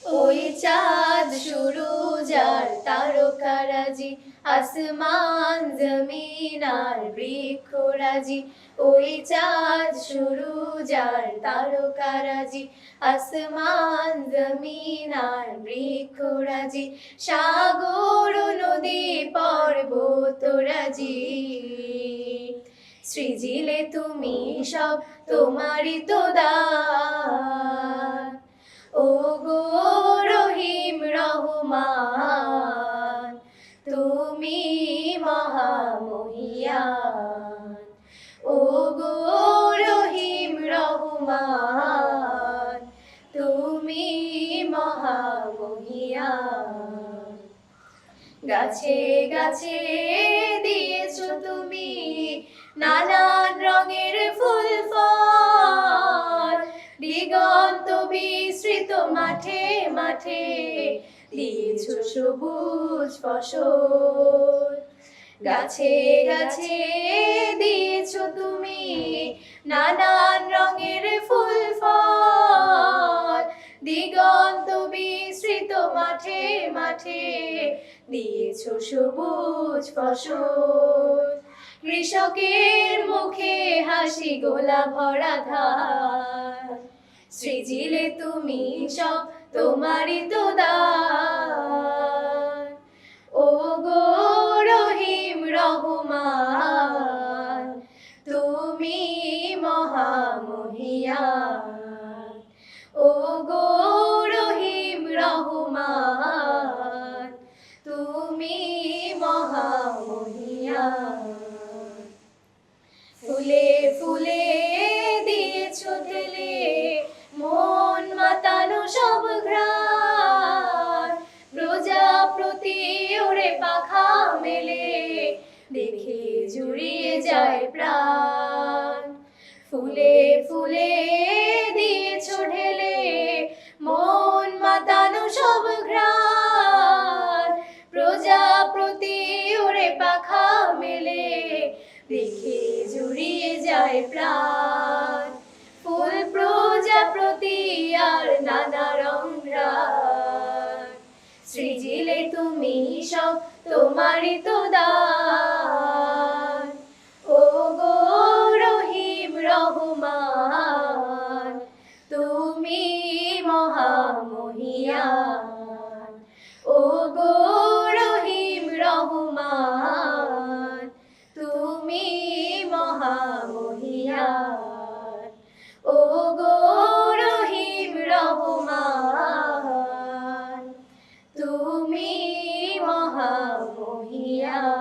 ওই চাঁদ শুরু যার তারকারাজি, আসমান জমিন আর বৃক্ষরাজি। ওই চাঁদ শুরু যার তারকারাজি, আসমান জমিন আর বৃক্ষরাজি। সাগর নদী পর্বতরাজি, সৃজিলে তুমি সব তোমারই তো দান। ও গো রহিম রহমান, তুমি মহামহিয়ান। ও গো রহিম রহমান, তুমি মহামহিয়ান। গাছে গাছে দিয়েছো তুমি নানান রঙের ফুল ফল, দিগন্ত বিস্তৃত মাঠে মাঠে দিয়েছো সবুজ ফসল। গাছে গাছে দিয়েছো তুমি নানান রঙের ফুল ফল, দিগন্ত বিস্তৃত মাঠে মাঠে দিয়েছো সবুজ ফসল। কৃষকের মুখে হাসি গোলা ভরা ধান, সৃজিলে তুমি সব তোমারই তো দান। ও গো রহিম রহমান, তুমি মহামহিয়ান। ও গো রহিম রহমান, তুমি মহামহিয়ান। ফুলে ফুলে দিয়েছো ঢেলে মন মাতানো সব ঘ্রাণ, প্রজাপতি ওরে পাখা মেলে দেখে জুড়িয়ে যায় প্রাণ। ফুলে ফুলে দিয়েছো ঢেলে মন মাতানো সব ঘ্রাণ, প্রজাপতি ওরে পাখা মেলে দেখে জুড়িয়ে যায় প্রাণ। ফুল প্রজাপতি আর নানা রং ঘ্রাণ, সৃজিলে তুমি সব তোমারই তো দান। ও গো রহিম রহমান, তুমি মহামহিয়ান। ও গো রহিম রহমান, তুমি মহামহিয়ান। ও গো রহিম রহমান, তুমি মহামহিয়ান।